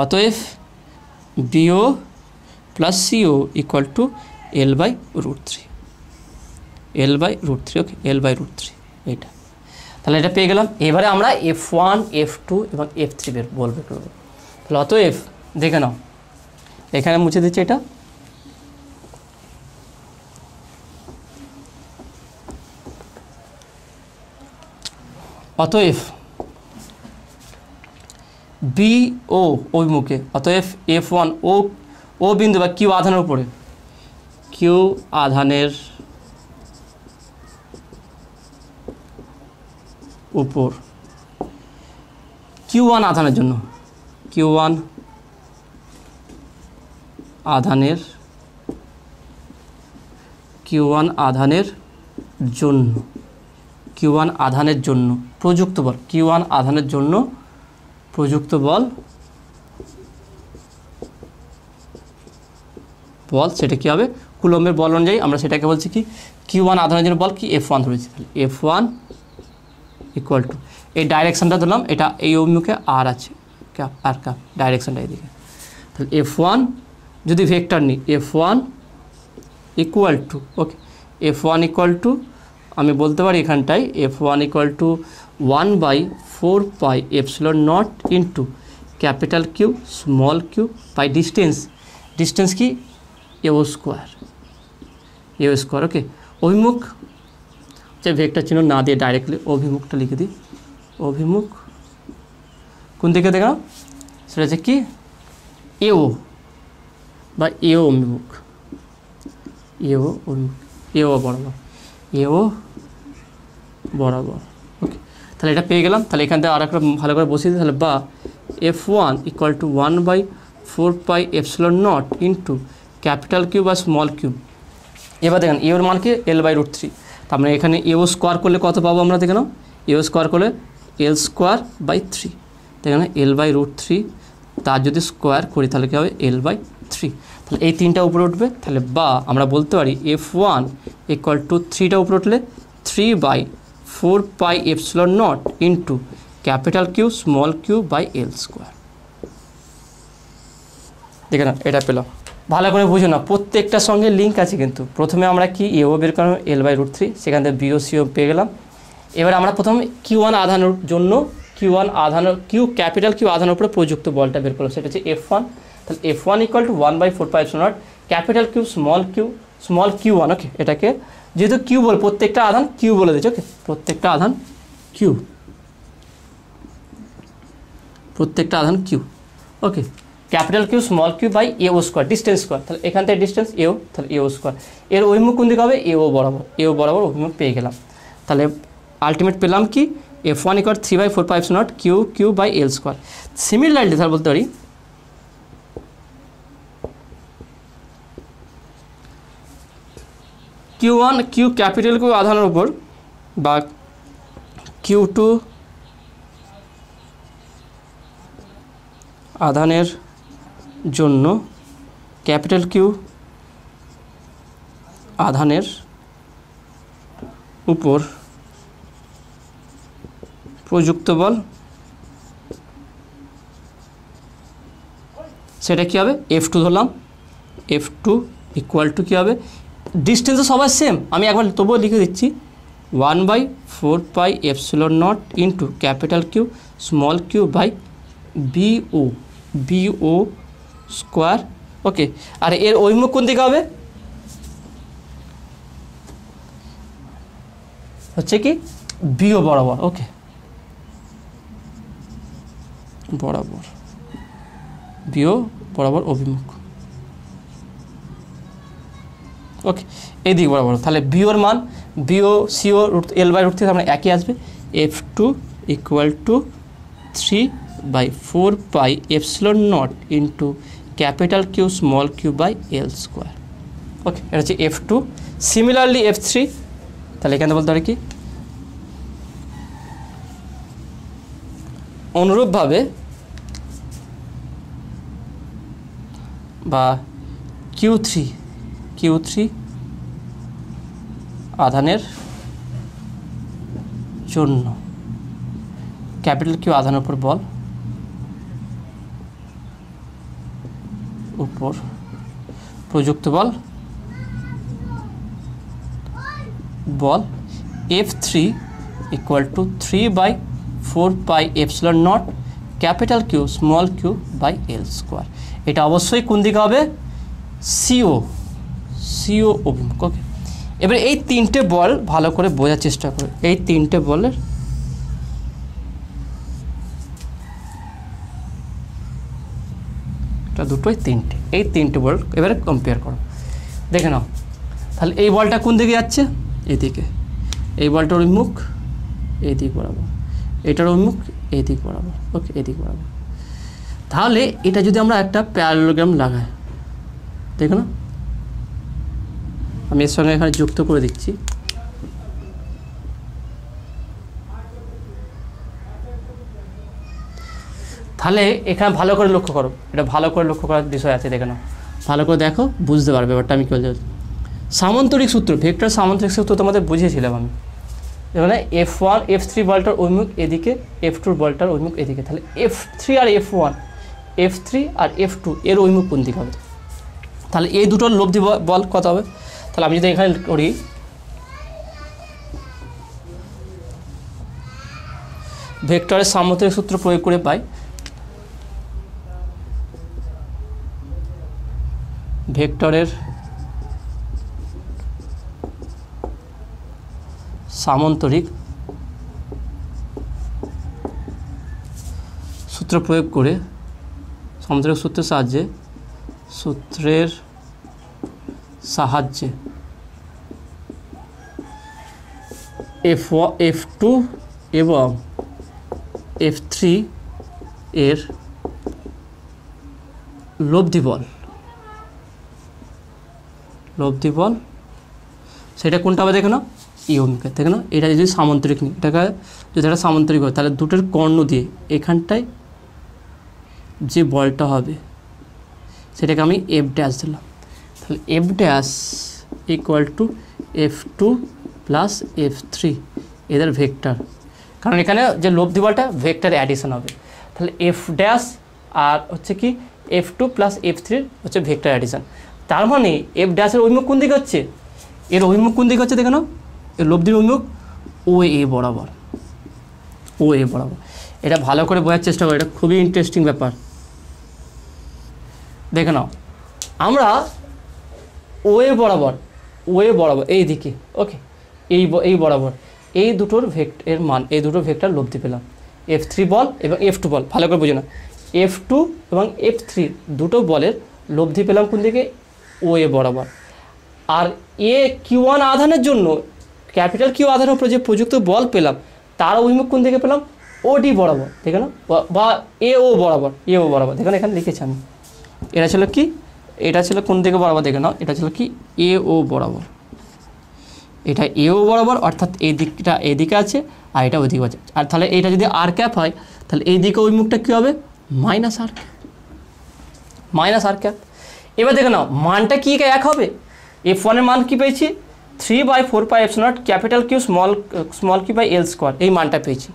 অতএব BO plus CO equal to L/√3, L/√3, okay, L/√3 এইটা। তাহলে এটা পেয়ে গেলাম। এবারে আমরা F1, F2 এবং F3 বের করব। তাহলে অতএব দেখে নাও, এখানে মুছে দিচ্ছি এটা, অতএব BO অভিমুখে, অতএব F1 ও বিন্দু বা কিউ আধানের উপরে, কিউ আধানের উপর Q1 আধানের জন্য, Q1 আধানের জন্য, Q1 আধানের জন্য প্রযুক্ত বল, Q1 আধানের জন্য প্রযুক্ত বল সেটা কি হবে? কুলম্বের বল অনুযায়ী আমরা সেটাকে বলছি কি, Q1 আধানের জন্য বল কি F1 ধরেছি। তাহলে F1 ইকুয়াল টু, এই ডাইরেকশানটা ধরলাম, এটা এই অভিমুখে আর আছে ক্যাপ, আর ক্যাপ ডাইরেকশানটা এইদিকে। তাহলে F1 যদি ভেক্টর নিই, F1 equal to, okay, F1 equal to আমি বলতে পারি এখানটায় F1 equal to 1/4 pi epsilon not into capital Q small Q by distance কি এও স্কোয়ার, ওকে। অভিমুখ যে ভেক্টর চিহ্ন না দিয়ে ডাইরেক্টলি অভিমুখটা লিখে দিই, অভিমুখ কোন দিকে দেখো, সেটা হচ্ছে কি এও বা এও অভিমুখ, এও বরাবর, ওকে। তাহলে এটা পেয়ে গেলাম। তাহলে এখান থেকে আর একটা ভালো করে বসিয়ে দিই, তাহলে বা F1 equal to 1/4 pi epsilon not into capital Q বা স্মল কিউ। এবার দেখেন এর মান কি L/√3, তার মানে এখানে এও স্কোয়ার করলে কত পাবো আমরা দেখে নাও, এও স্কোয়ার করলে L²/3, দেখেন L/√3, তার যদি স্কোয়ার করি তাহলে কী হবে L/3। তাহলে এই তিনটা উপরে উঠবে, তাহলে বা আমরা বলতে পারি F1 ইকুয়াল টু 3টা উপরে উঠলে 3/4 pi epsilon not into capital Q small Q by L²। দেখে না, এটা পেলাম। ভালো করে বুঝো না, প্রত্যেকটার সঙ্গে লিঙ্ক আছে কিন্তু। প্রথমে আমরা কি এও বের করলাম L/√3, সেখান থেকে বিও সিও পেয়ে গেলাম। এবার আমরা প্রথমে Q1 আধানের জন্য ক্যাপিটাল কিউ আধানের উপরে প্রযুক্ত বলটা বের করলাম, সেটা হচ্ছে F1। তাহলে F1 equal to 1/4 pi epsilon not capital Q small Q1, okay. এটাকে যেহেতু কিউ বল, প্রত্যেকটা আধান কিউ বলে দিচ্ছে, ওকে, প্রত্যেকটা আধান Q, okay. Capital Q small Q by এও স্কোয়ার, ডিস্টেন্স স্কোয়ার, তাহলে এখান থেকে ডিস্টেন্স এও, তাহলে এও স্কোয়ার। এর অভিমুখ কোন দিকে হবে? এও বরাবর অভিমুখ পেয়ে গেলাম। তাহলে আলটিমেট পেলাম কি F1 equal 3/4 pi epsilon naught Q by L²। Similarly তাহলে বলতে পারি Q1 ক্যাপিটাল কিউ আধানের উপর বা Q2 আধানের জন্য ক্যাপিটাল কিউ আধানের উপর প্রযুক্ত বল, সেটা কী হবে? F2 ধরলাম, F2 ইকুয়াল টু কী হবে? ডিস্টেন্সও সবার সেম, আমি একবার তবুও লিখে দিচ্ছি 1/4 pi epsilon not into capital Q small Q by বিও স্কোয়ার, ওকে। আর এর অভিমুখ কোন দিকে হবে? হচ্ছে কি বিও বরাবর, ওকে, বিও বরাবর অভিমুখ, ওকে, এই দিক বরাবর। তাহলে বিওর মান বিও সিও L/√3 আমরা একই আসবে। F2 equal to 3/4 pi epsilon not into capital Q small Q by L², okay. এটা হচ্ছে F2। সিমিলারলি F3, তাহলে এখানে বলতে পারি কি অনুরূপভাবে বা Q3 আধানের জন্য ক্যাপিটাল কিউ আধানের উপর বল, উপর প্রযুক্ত বল বল F3 equal to 3/4 pi epsilon naught capital Q small q by L square। এটা অবশ্যই কোন দিকে হবে? CO অভিমুখ। ওকে, এবার এই তিনটে বল ভালো করে বোঝার চেষ্টা করো। এই তিনটে বলের দুটোই তিনটে, এই তিনটে বল এবারে কম্পেয়ার করো, দেখে নাও। তাহলে এই বলটা কোন দিকে যাচ্ছে? এদিকে। এই বলটার উন্মুখ এই দিক বরাবর, এটার উন্মুখ এই দিক বরাবর। ওকে, এই দিক বরাবর। তাহলে এটা যদি আমরা একটা প্যারালোগ্রাম লাগাই, দেখো না, আমি এর সঙ্গে এখানে যুক্ত করে দিচ্ছি। তাহলে এখানে ভালো করে লক্ষ্য করো, এটা ভালো করে লক্ষ্য করার বিষয় আছে, দেখে নাও, ভালো করে দেখো, বুঝতে পারবে ব্যাপারটা আমি কী বলতে চাইছি। সামান্তরিক সূত্র, ভেক্টর সামান্তরিক সূত্র তোমাদের বুঝিয়েছিলাম আমি। মানে F1 F3 বলটার উন্মুখ এদিকে, F2 বলটার উন্মুখ এদিকে। তাহলে F3 আর F1, F3 আর F2 এর উন্মুখ কোন দিকে হবে? তাহলে এই দুটোর লব্ধি বল কত হবে? তাহলে আমি যদি এখানে করি, ভেক্টরের সামান্তরিক সূত্র প্রয়োগ করে পাই ভেক্টরের সামান্তরিক সূত্র প্রয়োগ করে, সামান্তরিক সূত্রের সাহায্যে F2 এবং F3 এর লব্ধি বল সেটা কোনটা হবে? দেখো না, এই অভিমুখে। দেখো না, এটা যদি সামান্তরিক নিই, এটাকে যদি একটা সামান্তরিক হয়, তাহলে দুটোর কর্ণ দিয়ে এখানটায় যে বলটা হবে সেটাকে আমি F ড্যাশ দিলাম। তাহলে F dash equal two F2 plus F3 এদের ভেক্টর, কারণ এখানে যে লব্ধি বলটা ভেক্টর অ্যাডিশন হবে। তাহলে F ড্যাশ আর হচ্ছে কি F2 প্লাস F3 হচ্ছে ভেক্টর অ্যাডিশন। তার মানে F ড্যাশের অভিমুখ কোন দিকে হচ্ছে? এর অভিমুখ কোন দিকে হচ্ছে? দেখে নাও, এর লব্ধির অভিমুখ OA বরাবর। এটা ভালো করে বোঝার চেষ্টা করো, এটা খুবই ইন্টারেস্টিং ব্যাপার। দেখে নাও, আমরা OA বরাবর এই দিকে, ওকে, এই বরাবর এই দুটোর এর মান, এই দুটো ভেক্টর লব্ধি পেলাম। F3 বল এবং F2 বল, ভালো করে বুঝে না, F2 এবং F3 দুটো বলের লব্ধি পেলাম কোন দিকে? OA বরাবর। আর Q1 আধানের জন্য, ক্যাপিটাল Q আধানের উপরে যে প্রযুক্ত বল পেলাম, তার অভিমুখ কোন দিকে পেলাম? OD বরাবর, দেখে না, বা AO বরাবর, দেখে না, এখানে লিখেছি আমি। এটা ছিল কি? এটা ছিল কোন দিকে বরাবর? দেখে নাও, এটা ছিল কি? AO বরাবর। এটা AO বরাবর, অর্থাৎ এই দিকটা এদিকে আছে আর এটা ওইদিকে আছে। আর তাহলে এটা যদি আর ক্যাপ হয়, তাহলে এই দিকে অভিমুখটা কী হবে? Minus R cap. এবার দেখে নাও, মানটা কি এক হবে? F1 এর মান কি পেয়েছি? 3/4 pi epsilon not capital Q small q by L square, এই মানটা পেয়েছি।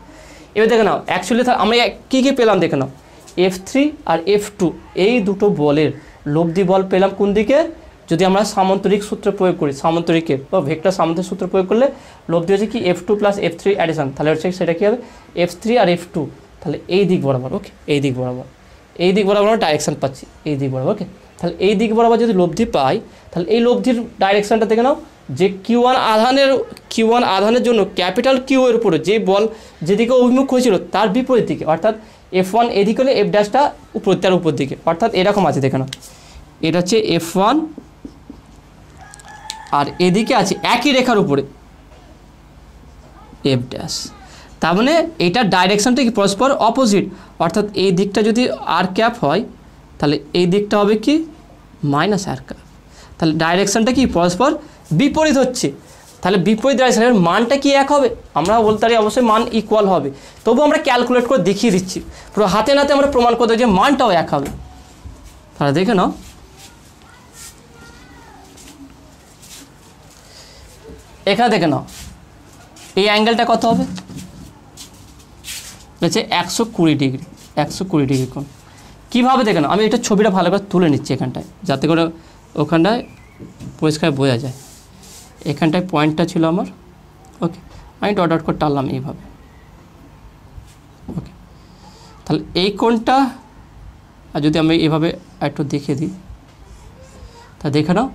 এবার দেখে নাও, অ্যাকচুয়ালি আমরা কী পেলাম? দেখে নাও, F3 আর F2 এই দুটো বলের লব্ধি বল পেলাম কোন দিকে? যদি আমরা সামান্তরিক সূত্র প্রয়োগ করি, সামান্তরিকের বা ভেক্টর সামান্তরিক সূত্র প্রয়োগ করলে লব্ধি হচ্ছে কি? F2 প্লাস F3 অ্যাডিশন, তাহলে হচ্ছে সেটা কী হবে? F3 আর F2, তাহলে এই দিক বরাবর। ওকে, এই দিক বরাবর ডাইরেকশান পাচ্ছি, এই দিক বরাবর। ওকে, তাহলে এই দিক বরাবর যদি লব্ধি পাই, তাহলে এই লব্ধির ডাইরেকশানটা দেখে নাও, যে Q1 আধানের জন্য ক্যাপিটাল Q এর উপরে যে বল যেদিকে অভিমুখ হয়েছিল তার বিপরীত দিকে, অর্থাৎ F1 এদিকে হলে F ড্যাশটা তার উপর দিকে, অর্থাৎ এরকম আছে। দেখে নাও, এটা হচ্ছে F1 আর এদিকে আছে একই রেখার উপরে F ড্যাশ। তার মানে এটার ডাইরেকশানটা কি? পরস্পর অপোজিট, অর্থাৎ এই দিকটা যদি আর ক্যাপ হয়, তাহলে এই দিকটা হবে কি? Minus R cap. তাহলে ডাইরেকশানটা কি? পরস্পর বিপরীত হচ্ছে। তাহলে বিপরীত ডাইরেকশনের মানটা কি এক হবে? আমরা বলতে পারি অবশ্যই মান ইকুয়াল হবে, তবু আমরা ক্যালকুলেট করে দেখিয়ে দিচ্ছি, পুরো হাতে নাতে আমরা প্রমাণ করে দিই যে মানটাও এক হবে। তাহলে দেখে নাও, এখানে দেখে নাও, এই অ্যাঙ্গেলটা কত হবে? হচ্ছে 120 ডিগ্রি কোণ। কীভাবে দেখে নাও, আমি এটা ছবিটা ভালো করে তুলে নিচ্ছি এখানটায়, যাতে করে ওখানটায় পরিষ্কার বোঝা যায়। এখানটায় পয়েন্টটা ছিল আমার, ওকে, আমি ডট ডট করে টানলাম এইভাবে, ওকে। তাহলে এই কোণটা, আর যদি আমি এইভাবে একটু দেখিয়ে দিই, তা দেখে নাও,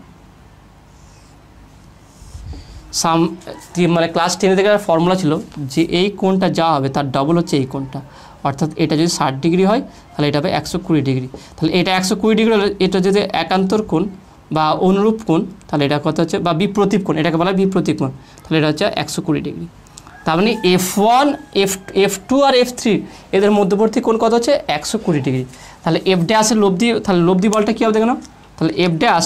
মানে ক্লাস 10 থেকে ফর্মুলা ছিল যে এই কোণটা যা হবে তার ডবল হচ্ছে এই কোণটা, অর্থাৎ এটা যদি 60 ডিগ্রি হয় তাহলে এটা হবে 120 ডিগ্রি। তাহলে এটা 120 ডিগ্রি হলে এটা যদি একান্তর কোণ বা অনুরূপ কোণ, তাহলে এটা কত হচ্ছে, বা বিপ্রতীপ কোণ, এটাকে বলা হয় বিপ্রতীপ কোণ, তাহলে এটা হচ্ছে 120 ডিগ্রি। তার মানে F1, F2 আর F3 এদের মধ্যবর্তী কোণ কত হচ্ছে 120 ডিগ্রি। তাহলে এফ ড্যাশের লব্ধি, তাহলে লব্ধি বলটা কী হবে দেখে নাও, তাহলে F dash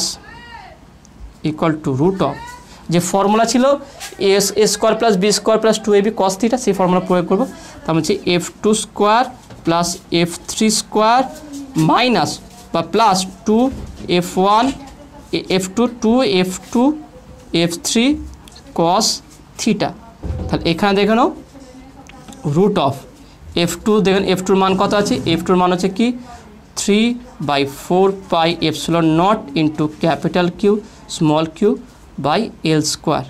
equal to root of, যে ফর্মুলা ছিল a square plus b square plus 2ab cos theta, সেই ফর্মুলা প্রয়োগ করবো। তার হচ্ছে F2 square plus F3 square minus বা plus 2F1 F2 2F2 F3 cos theta. তাহলে এখানে দেখে নাও রুট অফ F2, দেখেন F2-র মান কত আছে, F2-র মান হচ্ছে কি 3/4 pi epsilon not into capital Q small Q by L square,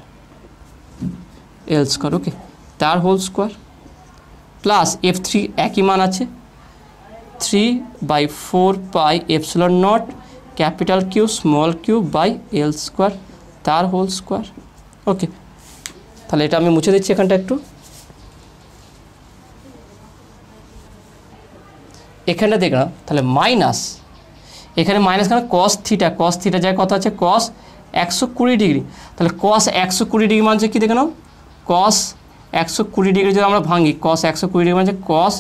okay, তার হোল স্কোয়ার প্লাস F3 একই মান আছে 3/4 pi epsilon not capital Q small Q by L square, তার হোল স্কোয়ার, ওকে। তাহলে এটা আমি মুছে দিচ্ছি এখানটা একটু, এখানটা দেখলাম, তাহলে মাইনাস, এখানে মাইনাস কেন, cos থিটা যায় কত আছে cos 120 ডিগ্রি, তাহলে cos 120 ডিগ্রি মানে কি দেখে নাও, cos 120 ডিগ্রি যদি আমরা ভাঙি, cos 120 ডিগ্রি মানে cos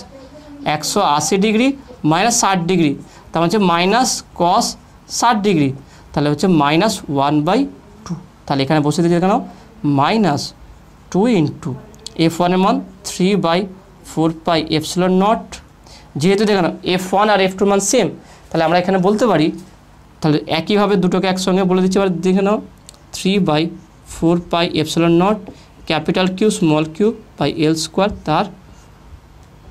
180 ডিগ্রি মাইনাস 60 ডিগ্রি, তার মানে হচ্ছে মাইনাস cos 60 ডিগ্রি, তাহলে হচ্ছে -1/2। তাহলে এখানে বসে দিয়েছি দেখে নাও মাইনাস 2 ইন্টু F1-এর মান 3/4 পাই এপসিলন নট, যেহেতু দেখে নাও F1 আর F2 মান সেম, তাহলে আমরা এখানে বলতে পারি, তাহলে একইভাবে দুটোকে একসঙ্গে বলে দিচ্ছি, এবার দেখে নাও 3/4 pi epsilon not capital Q small Q by L square, তার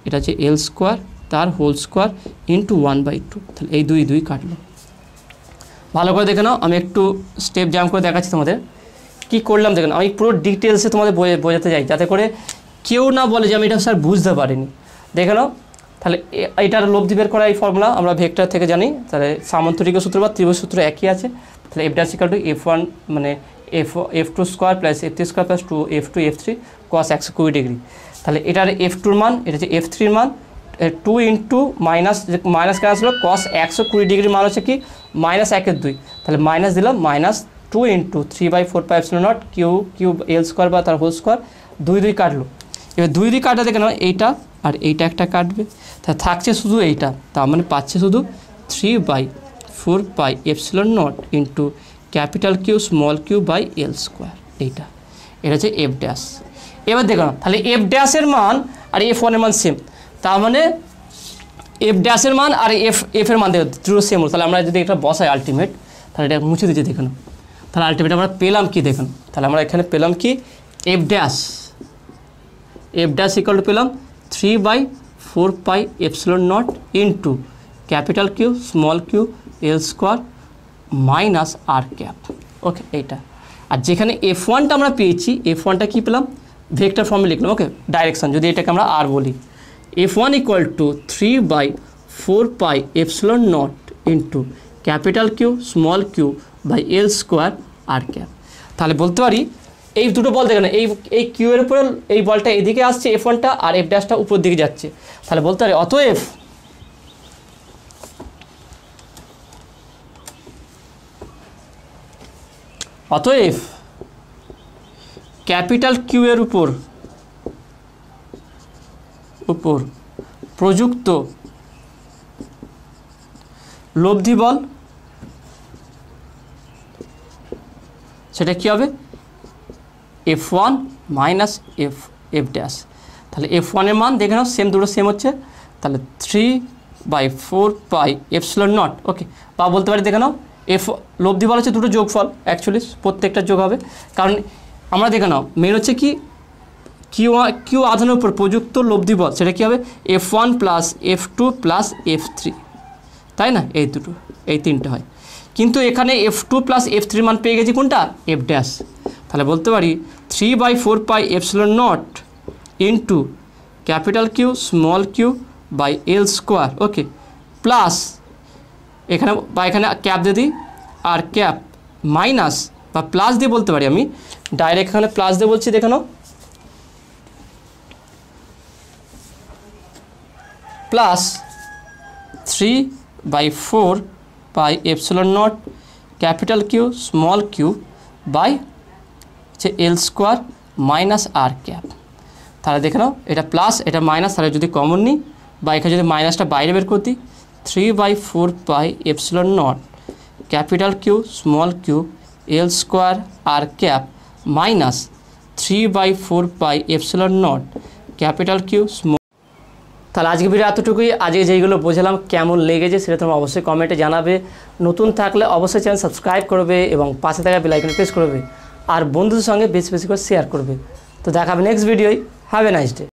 এটা হচ্ছে এল স্কোয়ার তার হোল স্কোয়ার ইন্টু 1/2। তাহলে এই 2 কাটলো। ভালো করে দেখে নাও, আমি একটু স্টেপ জাম্প করে দেখাচ্ছি তোমাদের কি করলাম। দেখেন আমি পুরো ডিটেলসে তোমাদের বোঝাতে যাই, যাতে করে কেউ না বলে যে আমি এটা স্যার বুঝতে পারিনি। দেখে নাও, তাহলে এটার লব্ধি বের করা এই ফর্মুলা আমরা ভেক্টর থেকে জানি, তাহলে সামান্তরিক সূত্র বা ত্রিভুজ সূত্র একই আছে। তাহলে F dash equal two F1 মানে F2 square plus F3 square plus 2F2 F3 cos 120 degree. তাহলে এটার F2-র মান, এটা হচ্ছে F3-র মান 2 ইন্টু মাইনাস কেন আসলো cos 120 ডিগ্রির মান হচ্ছে কি -1/2, তাহলে মাইনাস দিলাম -2 into 3/4 pi epsilon naught Q L square বা তার হোল স্কোয়ার, 2 কাটলো। এবার 2 কাটা দেখে নাও, এইটা আর এইটা একটা কাটবে, তা থাকছে শুধু এইটা, তার মানে পাচ্ছে শুধু 3/4 pi epsilon not into capital Q small Q by L square, এটা হচ্ছে এফ ড্যাশ। এবার দেখো না, তাহলে এফ ড্যাশের মান আর F1-এর মান সেম, তার মানে এফ ড্যাশের মান আর এফের মান দেখো দুটো সেম হলো। তাহলে আমরা যদি এটা বসাই আলটিমেট, তাহলে এটা মুছে দিচ্ছি দেখে নাও, তাহলে আলটিমেট আমরা পেলাম কি দেখুন, তাহলে আমরা এখানে পেলাম কি এফ ড্যাশ ইকুয়াল টু পেলাম 3/4 pi epsilon not into capital Q small Q L square minus R cap, okay এইটা। আর যেখানে F1টা আমরা পেয়েছি, F1টা কী পেলাম ভেক্টর ফর্মে লিখলাম, ওকে, ডাইরেকশন যদি এটাকে আমরা আর বলি, F1 equal to 3/4 pi epsilon not into capital Q small Q by L square R cap. তাহলে বলতে পারি এই দুটো বল দেখেন, এই কিউ এর উপরে এই বলটা এদিকে আসছে F1টা, আর এফ ড্যাশটা উপর দিকে যাচ্ছে, তাহলে বলতে পারি অতএব ক্যাপিটাল কিউ এর উপর প্রযুক্ত লব্ধি বল সেটা কী হবে F1 মাইনাস এফ ড্যাশ। তাহলে F1-এর মান দেখে নাও সেম, দুটো সেম হচ্ছে, তাহলে 3/4 পাই এপসিলন নট, ওকে, বা বলতে পারি দেখে নাও লব্ধি বল হচ্ছে দুটো যোগফল, অ্যাকচুয়ালি প্রত্যেকটা যোগ হবে, কারণ আমরা দেখে নাও মেন হচ্ছে কি কিউ আধানের উপর প্রযুক্ত লব্ধি বল সেটা কী হবে F1 plus F2 plus F3, তাই না, এই দুটো, এই তিনটে হয়। কিন্তু এখানে F2 প্লাস F3 মান পেয়ে গেছি কোনটা, F ড্যাশ। তাহলে বলতে পারি 3/4 epsilon not into capital Q small Q by L square, okay, plus এখানে বা এখানে ক্যাপ দিয়ে দিই আর ক্যাপ মাইনাস বা প্লাস দিয়ে বলতে পারি, আমি ডাইরেক্ট এখানে প্লাস দিয়ে বলছি, দেখে নাও, plus 3/4 by epsilon not capital Q small Q by হচ্ছে L square minus R cap. তাহলে দেখে নাও এটা প্লাস এটা মাইনাস, তাহলে যদি কমন নিই বা এখানে যদি মাইনাসটা বাইরে বের করতি 3/4 by epsilon not capital Q small Q L square R cap minus 3/4 by epsilon not capital Q small. তাহলে আজকে ভিডিও এতটুকুই। আজকে যেইগুলো বোঝালাম কেমন লেগেছে সেটা তোমরা অবশ্যই কমেন্টে জানাবে। নতুন থাকলে অবশ্যই চ্যানেল সাবস্ক্রাইব করবে এবং পাশে থাকা বেল আইকনে প্রেস করবে আর বন্ধুদের সঙ্গে বেশি বেশি করে শেয়ার করবে। তো দেখা হবে নেক্সট ভিডিওয়। Have a nice day.